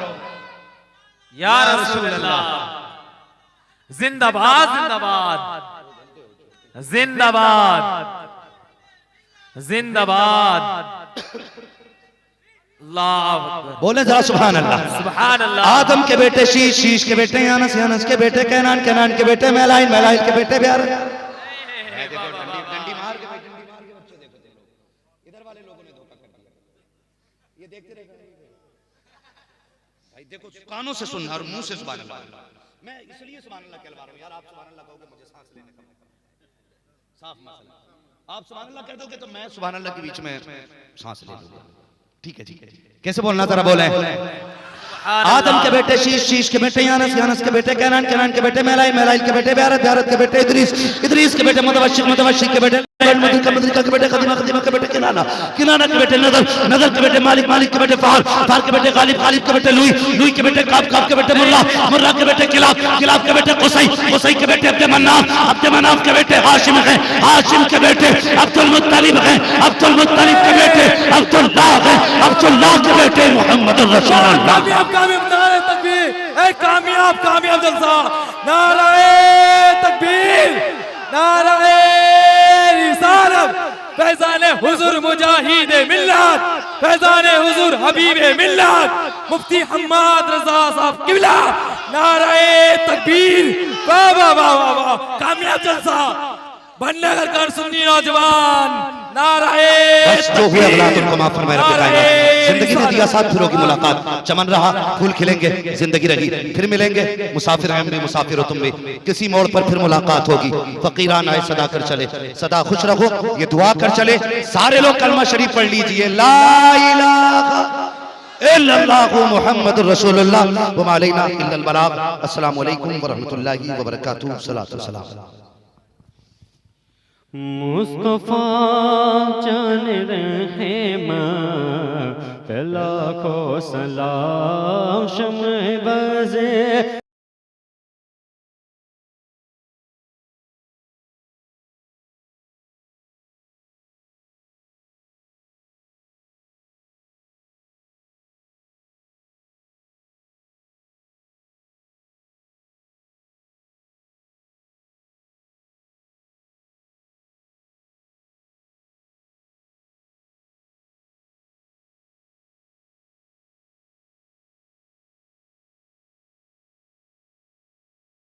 या रसूल अल्लाह, जिंदाबाद जिंदाबाद जिंदाबाद जिंदाबाद। बोले जरा सुभान अल्लाह, सुभान अल्लाह। आदम के बेटे शीश, शीश के बेटे यानस, यानस के बेटे कैनान, कैनान के बेटे मैलाइन, मैलाइन के बेटे प्यार। देखो डंडी मार के बच्चे देखो, इधर वाले लोगों ने धोखा कर दिया, ये देखते रहे भाई। देखो कानों से सुनना और मुंह से सुभान अल्लाह। मैं इसलिए सुभान अल्लाह कहलवा रहा हूं यार, आप सुभान अल्लाह कहोगे मुझे सांस लेने का साफ मसला, आप सुभान अल्लाह कह दोगे तो मैं सुभान अल्लाह के बीच में सांस ले लूंगा। ठीक है, ठीक है, कैसे बोलना जरा बोले। आदम के बेटे शीश, शीश के बेटे यानस, यानस के बेटे कैनान, कैनान के बेटे मैलाइल, मैलाइल के बेटे ब्यारत, ब्यारत के बेटे इदरीस, इदरीस के बेटे मुतवशिक, मुतवशिक के बेटे मदरिका, मदरिका के बेटे खदीमा, खदीमा के बेटे किनाना, किनाना के बेटे नदर, नदर के बेटे मालिक, मालिक के बेटे फार, फार के बेटे गालिब, गालिब के बेटे लुई, लुई के बेटे काब, काब के बेटे मुर्रा, मुर्रा के बेटे किलाब, किलाब के बेटे कुसै, कुसै के बेटे अब्दे मन्नाफ, अब्दे मन्नाफ के बेटे हाशिम है, हाशिम के बेटे अब्दुल मुत्तलिब है, अब्दुल मुत्तलिब के बेटे अब्दुल्लाह है, अब्दुल्लाह के बेटे मोहम्मद रसूलुल्लाह। कामयाब कामयाब, नारे तकबीर, ए कामयाब कामयाब जलसा, नारे तकबीर, नारे रिसालत, फैज़ाने हुजूर मुजाहिद मिल्लत, फैज़ाने हुजूर हबीब मिल्लत, मुफ्ती हम्माद रज़ा साहब किबला, नारे तकबीर। वाह वाह वाह वाह वाह, कामयाब जलसा, बनने कर सुन्नी नौजवान, नारे बस जो हुए अल्लाह तुमको माफ फरमाए रब्बे कायनात। जिंदगी ने दिया साथ, फिर होगी मुलाकात, चमन रहा फूल खिलेंगे, जिंदगी रही फिर मिलेंगे, मुसाफिर हैं हम भी, मुसाफिर हो तुम भी, किसी मोड़ पर फिर मुलाकात होगी। फकीरान आए सदा कर चले, सदा खुश रहो ये दुआ कर चले। सारे लोग कलमा शरीफ पढ़ लीजिए, ला इलाहा इल्लल्लाहु मुहम्मदुर रसूलुल्लाह व मा अलैना इल्लल बलाग। अस्सलामु अलैकुम व रहमतुल्लाहि व बरकातहू। सलातो सलाम। मुस्तफा जान रहमा लाखों सलाम शम्ह बज़े।